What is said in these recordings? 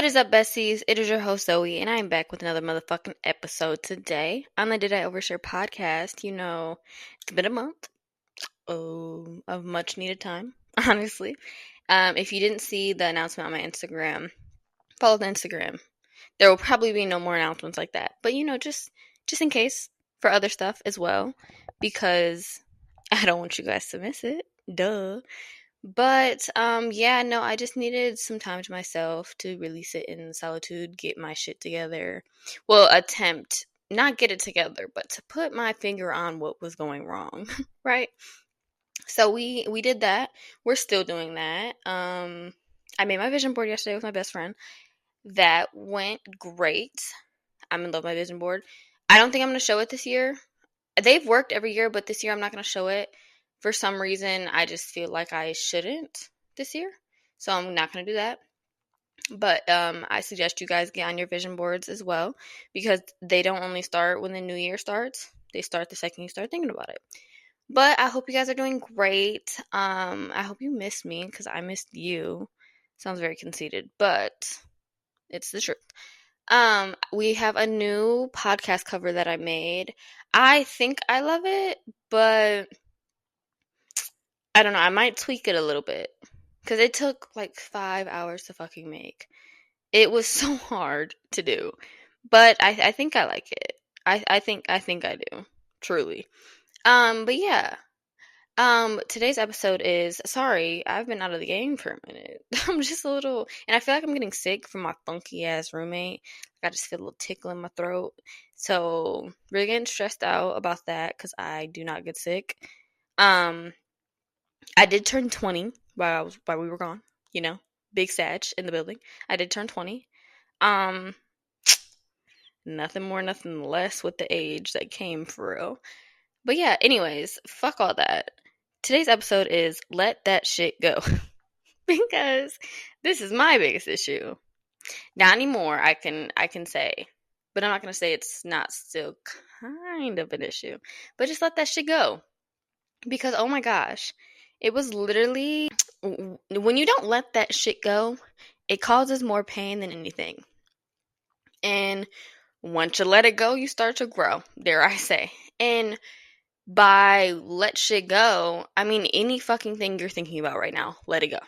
What is up, besties? It is your host, Zoe, and I am back with another motherfucking episode today on the Did I Overshare podcast. It's been a month of much needed time, honestly. If you didn't see the announcement on my Instagram, follow the Instagram. There will probably be no more announcements like that. But, just in case for other stuff as well, because I don't want you guys to miss it. Duh. But yeah, no, I just needed some time to myself to really sit in solitude, get my shit together. Well, attempt not get it together, but to put my finger on what was going wrong, right? So we did that. We're still doing that. I made my vision board yesterday with my best friend. That went great. I'm in love with my vision board. I don't think I'm going to show it this year. They've worked every year, but this year I'm not going to show it. For some reason, I just feel like I shouldn't this year. So I'm not going to do that. But I suggest you guys get on your vision boards as well, because they don't only start when the new year starts. They start the second you start thinking about it. But I hope you guys are doing great. I hope you missed me, because I missed you. Sounds very conceited, but it's the truth. We have a new podcast cover that I made. I think I love it, but I don't know. I might tweak it a little bit, because it took like 5 hours to fucking make. It was so hard to do, but I think I like it. I think I do, truly. But yeah. Today's episode is, sorry, I've been out of the game for a minute. I'm just a little, and I feel like I'm getting sick from my funky ass roommate. Like, I just feel a little tickle in my throat. So, really getting stressed out about that, because I do not get sick. Um, I did turn 20 while we were gone, big Sag in the building. I did turn 20. Um, Nothing more, nothing less with the age that came for real. But yeah, anyways, fuck all that. Today's episode is let that shit go. Because this is my biggest issue. Not anymore, I can say. But I'm not gonna say it's not still kind of an issue. But just let that shit go. Because oh my gosh, it was literally, when you don't let that shit go, it causes more pain than anything. And once you let it go, you start to grow, dare I say. And by let shit go, I mean any fucking thing you're thinking about right now, let it go.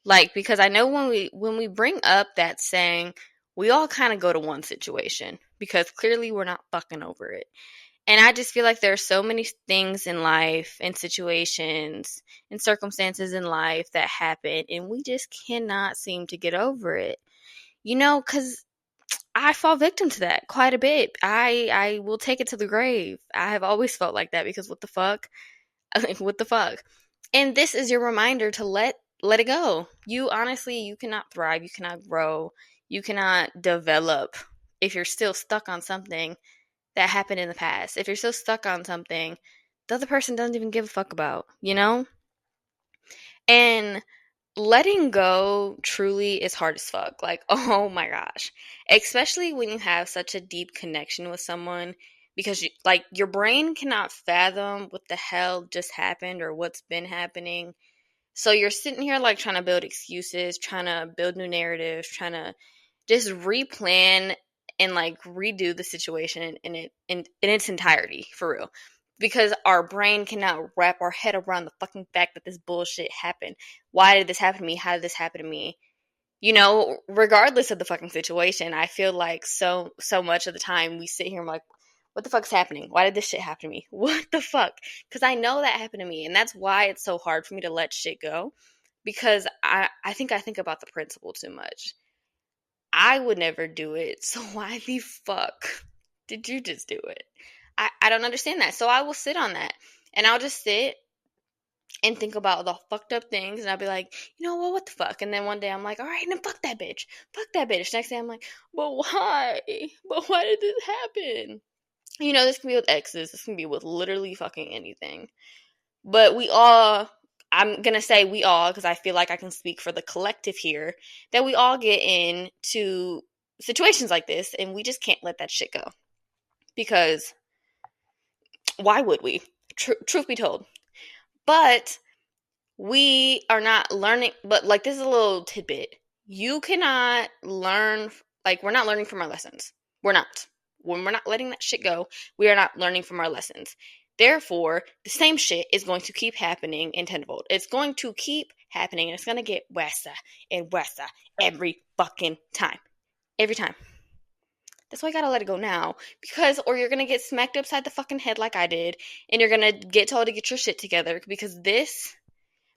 Like, because I know when we bring up that saying, we all kind of go to one situation, because clearly we're not fucking over it. And I just feel like there are so many things in life and situations and circumstances in life that happen, and we just cannot seem to get over it. Because I fall victim to that quite a bit. I will take it to the grave. I have always felt like that, because what the fuck? Like, what the fuck? And this is your reminder to let it go. You cannot thrive, you cannot grow, you cannot develop if you're still stuck on something that happened in the past. If you're still stuck on something the other person doesn't even give a fuck about. And letting go truly is hard as fuck. Like, oh my gosh. Especially when you have such a deep connection with someone, because your brain cannot fathom what the hell just happened or what's been happening. So you're sitting here like trying to build excuses, trying to build new narratives, trying to just replan and like redo the situation in its entirety, for real. Because our brain cannot wrap our head around the fucking fact that this bullshit happened. Why did this happen to me? How did this happen to me? Regardless of the fucking situation, I feel like so much of the time we sit here and we're like, what the fuck's happening? Why did this shit happen to me? What the fuck? Because I know that happened to me, and that's why it's so hard for me to let shit go. Because I think about the principle too much. I would never do it, so why the fuck did you just do it? I don't understand that. So I will sit on that, and I'll just sit and think about the fucked up things, and I'll be like, what the fuck? And then one day I'm like, all right, then fuck that bitch. Fuck that bitch. Next day I'm like, but why? But why did this happen? This can be with exes. This can be with literally fucking anything. But I'm going to say we all, because I feel like I can speak for the collective here, that we all get into situations like this, and we just can't let that shit go. Because why would we? Truth be told. But we are not learning, but like, this is a little tidbit. You cannot learn, like, we're not learning from our lessons. We're not. When we're not letting that shit go, we are not learning from our lessons. Therefore, the same shit is going to keep happening in tenfold. It's going to keep happening, and it's going to get worse and worse every fucking time. Every time. That's why I gotta let it go now. Because, or you're gonna get smacked upside the fucking head like I did, and you're gonna get told to get your shit together. Because this,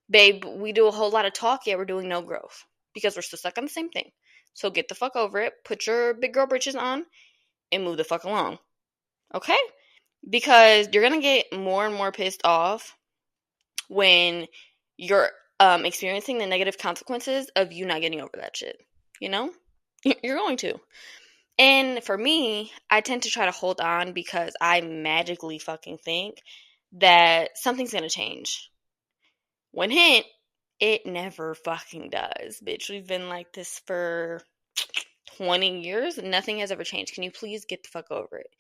babe, we do a whole lot of talk, yet we're doing no growth. Because we're still stuck on the same thing. So get the fuck over it, put your big girl britches on, and move the fuck along. Okay? Because you're gonna get more and more pissed off when you're experiencing the negative consequences of you not getting over that shit. You know? You're going to. And for me, I tend to try to hold on because I magically fucking think that something's gonna change. When hint, it never fucking does. Bitch, we've been like this for 20 years. Nothing has ever changed. Can you please get the fuck over it?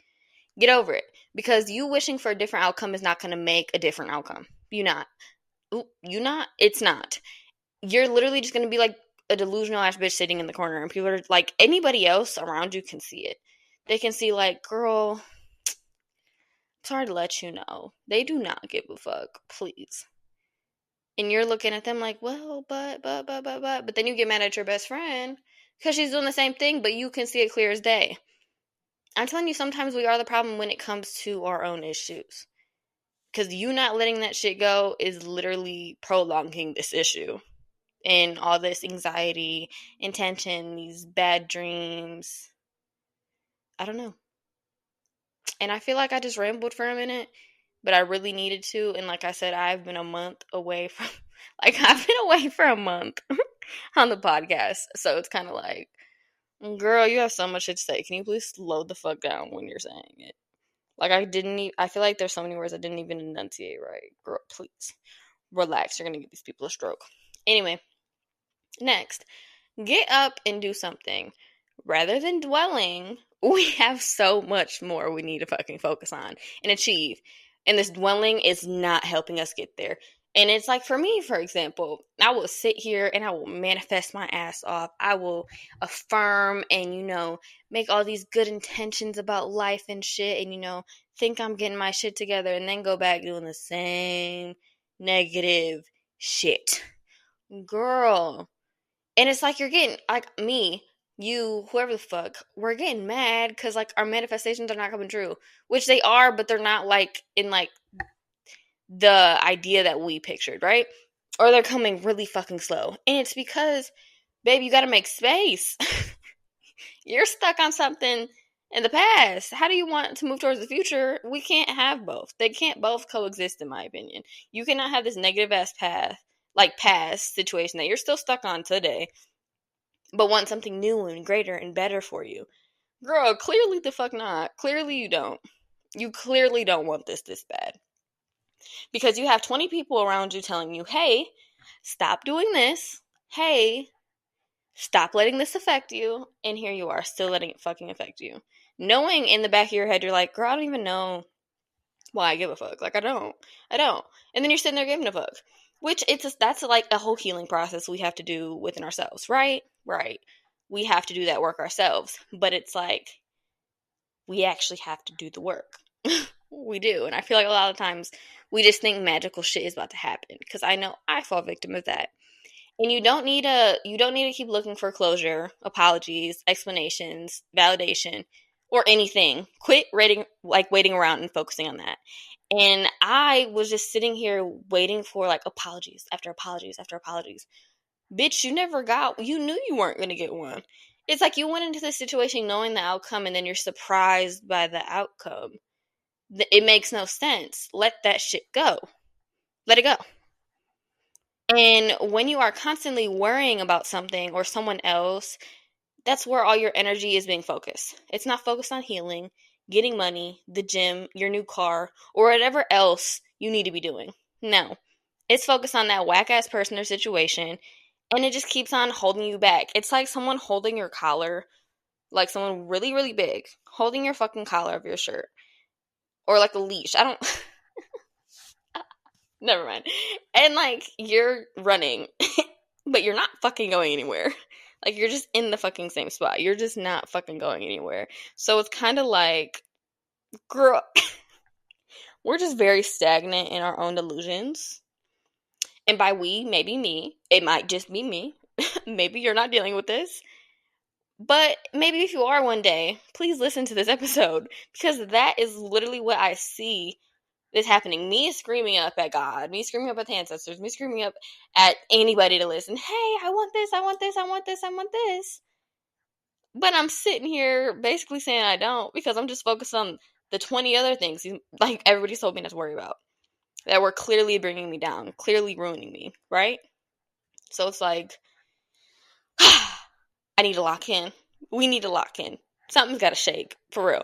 Get over it. Because you wishing for a different outcome is not gonna make a different outcome. You not. Ooh, you not? It's not. You're literally just gonna be like a delusional ass bitch sitting in the corner, and people are like, anybody else around you can see it. They can see, like, girl, sorry to let you know, they do not give a fuck, please. And you're looking at them like, well, but then you get mad at your best friend because she's doing the same thing, but you can see it clear as day. I'm telling you, sometimes we are the problem when it comes to our own issues. Because you not letting that shit go is literally prolonging this issue. And all this anxiety, intention, these bad dreams. I don't know. And I feel like I just rambled for a minute, but I really needed to. And like I said, I've been a month away from, like, I've been away for a month on the podcast. So it's kind of like, girl, you have so much shit to say. Can you please slow the fuck down when you're saying it? Like, I feel like there's so many words I didn't even enunciate right. Girl, please. Relax. You're going to give these people a stroke. Anyway, next, get up and do something. Rather than dwelling, we have so much more we need to fucking focus on and achieve. And this dwelling is not helping us get there. And it's like, for me, for example, I will sit here and I will manifest my ass off. I will affirm and, make all these good intentions about life and shit and, think I'm getting my shit together and then go back doing the same negative shit. Girl. And it's like you're getting, like me, you, whoever the fuck, we're getting mad because, like, our manifestations are not coming true. Which they are, but they're not, like, in, like, the idea that we pictured, right? Or they're coming really fucking slow. And it's because, babe, you gotta make space. You're stuck on something in the past. How do you want to move towards the future? We can't have both. They can't both coexist, in my opinion. You cannot have this negative ass past situation that you're still stuck on today, but want something new and greater and better for you. Girl, clearly the fuck not. Clearly you don't. You clearly don't want this bad. Because you have 20 people around you telling you, hey, stop doing this. Hey, stop letting this affect you. And here you are, still letting it fucking affect you. Knowing in the back of your head, you're like, girl, I don't even know why I give a fuck. Like, I don't. And then you're sitting there giving a fuck. Which, that's like a whole healing process we have to do within ourselves, right? Right. We have to do that work ourselves. But it's like, we actually have to do the work. We do. And I feel like a lot of times we just think magical shit is about to happen. Because I know I fall victim of that. And you don't need to keep looking for closure, apologies, explanations, validation, or anything. Quit waiting around and focusing on that. And I was just sitting here waiting for, like, apologies after apologies after apologies. Bitch, you knew you weren't going to get one. It's like you went into this situation knowing the outcome and then you're surprised by the outcome. It makes no sense. Let that shit go. Let it go. And when you are constantly worrying about something or someone else, that's where all your energy is being focused. It's not focused on healing, getting money, the gym, your new car, or whatever else you need to be doing. No. It's focused on that whack-ass person or situation, and it just keeps on holding you back. It's like someone holding your collar, like someone really, really big, holding your fucking collar of your shirt. Or like a leash. I don't... Never mind. And, like, you're running, but you're not fucking going anywhere. Like, you're just in the fucking same spot. You're just not fucking going anywhere. So it's kind of like, girl, we're just very stagnant in our own delusions. And by we, maybe me. It might just be me. Maybe you're not dealing with this. But maybe if you are one day, please listen to this episode, because that is literally what I see is happening. Me screaming up at God, me screaming up at the ancestors, me screaming up at anybody to listen. Hey, I want this, I want this, I want this, I want this. But I'm sitting here basically saying I don't, because I'm just focused on the 20 other things like everybody told me not to worry about, that were clearly bringing me down, clearly ruining me, right? So it's like, I need to lock in. We need to lock in. Something's got to shake, for real.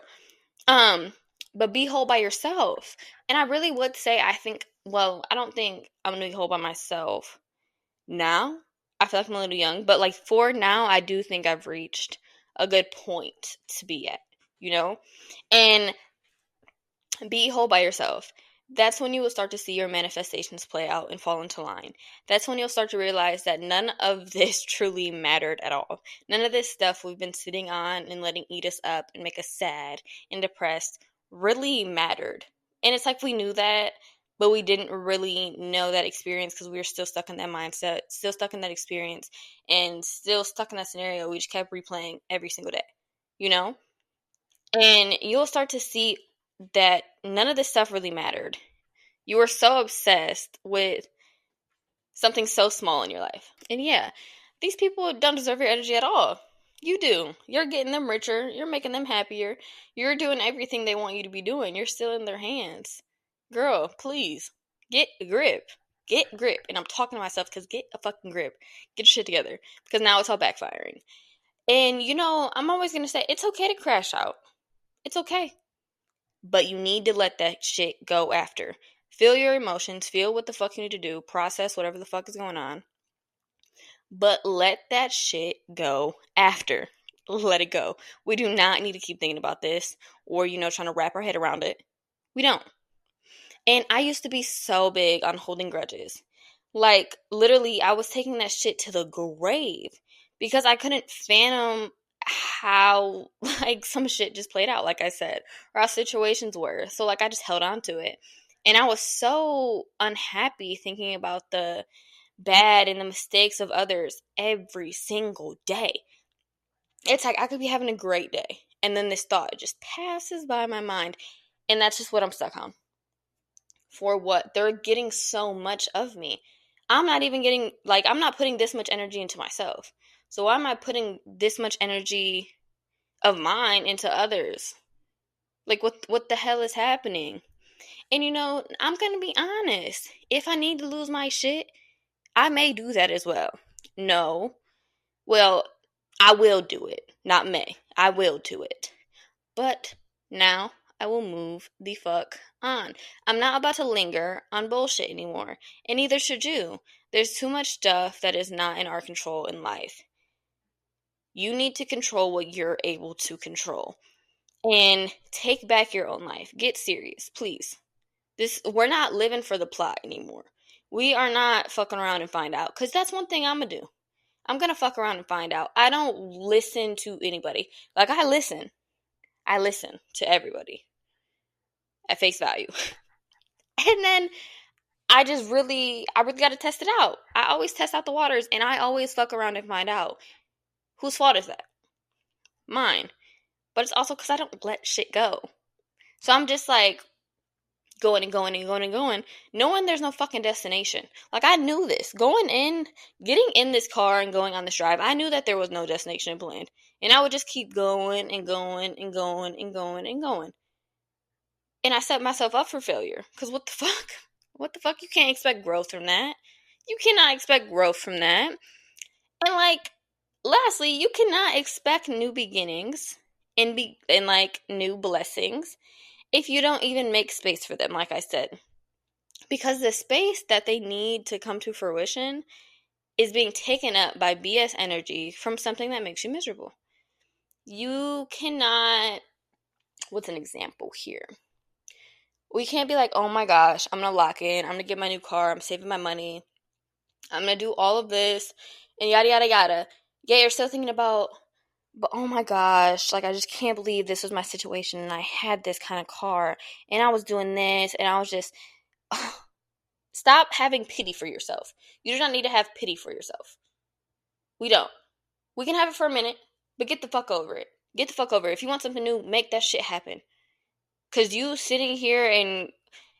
But be whole by yourself. And I really would say, I don't think I'm going to be whole by myself now. I feel like I'm a little young, but like for now, I do think I've reached a good point to be at, you know? And be whole by yourself. That's when you will start to see your manifestations play out and fall into line. That's when you'll start to realize that none of this truly mattered at all. None of this stuff we've been sitting on and letting eat us up and make us sad and depressed really mattered. And it's like we knew that, but we didn't really know that experience because we were still stuck in that mindset, still stuck in that experience, and still stuck in that scenario we just kept replaying every single day, you know? And you'll start to see that none of this stuff really mattered. You were so obsessed with something so small in your life. And yeah, these people don't deserve your energy at all. You do. You're getting them richer. You're making them happier. You're doing everything they want you to be doing. You're still in their hands. Girl, please, get a grip. Get grip. And I'm talking to myself because get a fucking grip. Get your shit together. Because now it's all backfiring. And you know, I'm always going to say, it's okay to crash out. It's okay. But you need to let that shit go after. Feel your emotions. Feel what the fuck you need to do. Process whatever the fuck is going on. But let that shit go after. Let it go. We do not need to keep thinking about this or, trying to wrap our head around it. We don't. And I used to be so big on holding grudges. Like, literally, I was taking that shit to the grave because I couldn't fathom how, like, some shit just played out, like I said, or how situations were. So, like, I just held on to it. And I was so unhappy thinking about the bad and the mistakes of others every single day. It's like I could be having a great day, and then this thought just passes by my mind, and that's just what I'm stuck on. For what? They're getting so much of me. I'm not even getting, like, I'm not putting this much energy into myself. So why am I putting this much energy of mine into others? Like, what the hell is happening? And I'm going to be honest. If I need to lose my shit, I may do that as well. No. Well, I will do it. Not may. I will do it. But now I will move the fuck on. I'm not about to linger on bullshit anymore. And neither should you. There's too much stuff that is not in our control in life. You need to control what you're able to control. And take back your own life. Get serious, please. We're not living for the plot anymore. We are not fucking around and find out. Because that's one thing I'm going to do. I'm going to fuck around and find out. I don't listen to anybody. Like, I listen to everybody at face value. And then I really got to test it out. I always test out the waters, and I always fuck around and find out. Whose fault is that? Mine. But it's also because I don't let shit go. So I'm just like going and going and going and going, knowing there's no fucking destination. Like, I knew this. Getting in this car and going on this drive, I knew that there was no destination planned. And I would just keep going and going and going and going and going. And I set myself up for failure. Because what the fuck? What the fuck? You can't expect growth from that. You cannot expect growth from that. And, like, lastly, you cannot expect new beginnings and like new blessings if you don't even make space for them, like I said. Because the space that they need to come to fruition is being taken up by BS energy from something that makes you miserable. You cannot, what's an example here? We can't be like, oh my gosh, I'm going to lock in, I'm going to get my new car, I'm saving my money, I'm going to do all of this, and yada, yada, yada. Yeah, you're still thinking about, but oh my gosh, like I just can't believe this was my situation and I had this kind of car and I was doing this and I was just stop having pity for yourself. You do not need to have pity for yourself. We don't. We can have it for a minute, but get the fuck over it. Get the fuck over it. If you want something new, make that shit happen. Cause you sitting here and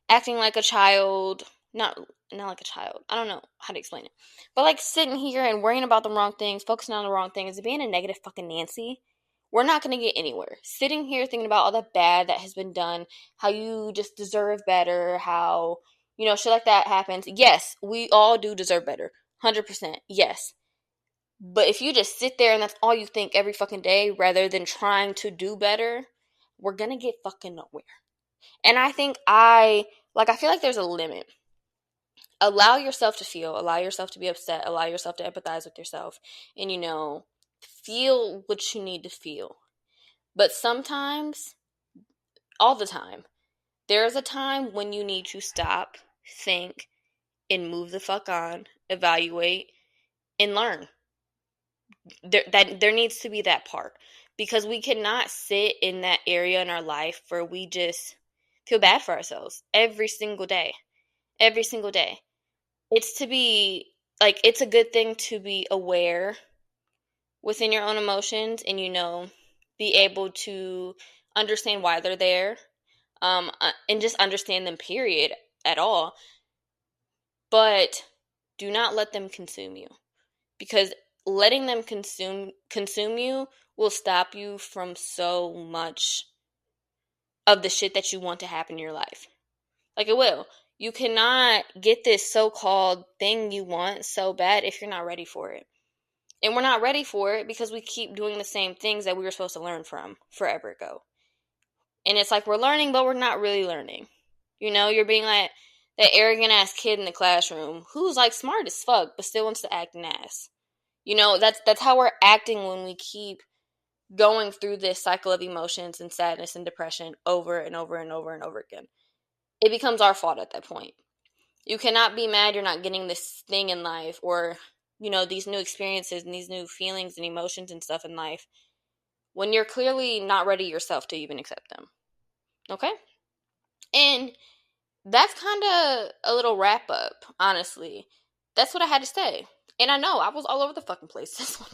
acting like a child, not like a child. I don't know how to explain it. But like sitting here and worrying about the wrong things, focusing on the wrong things, being a negative fucking Nancy, we're not going to get anywhere. Sitting here thinking about all the bad that has been done, how you just deserve better, how, shit like that happens. Yes, we all do deserve better. 100%. Yes. But if you just sit there and that's all you think every fucking day rather than trying to do better, we're going to get fucking nowhere. And I think I feel like there's a limit. Allow yourself to feel, allow yourself to be upset, allow yourself to empathize with yourself, and feel what you need to feel. But sometimes, all the time, there is a time when you need to stop, think, and move the fuck on, evaluate, and learn. There needs to be that part. Because we cannot sit in that area in our life where we just feel bad for ourselves every single day. Every single day. It's a good thing to be aware within your own emotions and, be able to understand why they're there, and just understand them, period, at all. But do not let them consume you, because letting them consume you will stop you from so much of the shit that you want to happen in your life. Like, it will. You cannot get this so-called thing you want so bad if you're not ready for it. And we're not ready for it because we keep doing the same things that we were supposed to learn from forever ago. And it's like we're learning, but we're not really learning. You're being like that arrogant ass kid in the classroom who's like smart as fuck, but still wants to act an ass. That's how we're acting when we keep going through this cycle of emotions and sadness and depression over and over and over and over again. It becomes our fault at that point. You cannot be mad you're not getting this thing in life, or these new experiences and these new feelings and emotions and stuff in life, when you're clearly not ready yourself to even accept them. Okay? And that's kind of a little wrap up, honestly. That's what I had to say. And I know I was all over the fucking place this one.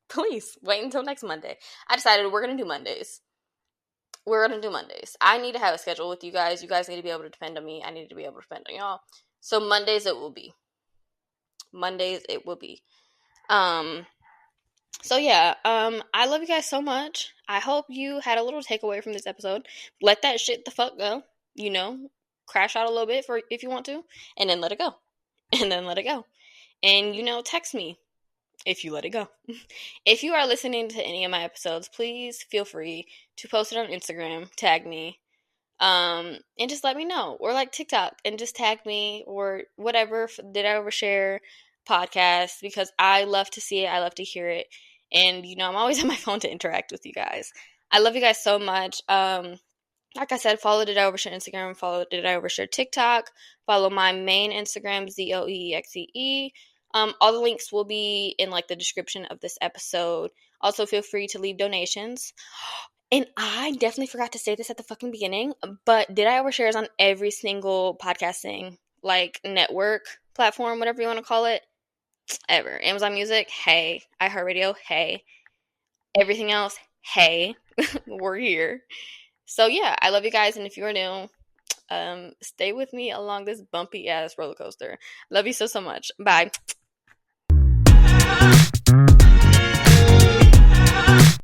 Please, wait until next Monday. I decided we're going to do Mondays. I need to have a schedule with you guys. You guys need to be able to depend on me. I need to be able to depend on y'all. So Mondays it will be. So yeah, I love you guys so much. I hope you had a little takeaway from this episode. Let that shit the fuck go. Crash out a little bit for if you want to, and then let it go. And then let it go. And text me if you let it go. If you are listening to any of my episodes, please feel free to post it on Instagram, tag me, and just let me know, or like TikTok and just tag me or whatever. Did I overshare podcast? Because I love to see it. I love to hear it. And, I'm always on my phone to interact with you guys. I love you guys so much. Like I said, follow Did I Overshare Instagram, follow Did I Overshare TikTok, follow my main Instagram, ZOEEXEE. All the links will be in the description of this episode. Also, feel free to leave donations. And I definitely forgot to say this at the fucking beginning, but Did I Overshare is on every single podcasting network platform, whatever you want to call it, ever. Amazon Music, hey. iHeartRadio, hey. Everything else, hey. We're here. So yeah, I love you guys, and if you're new, stay with me along this bumpy ass roller coaster. Love you so much. Bye.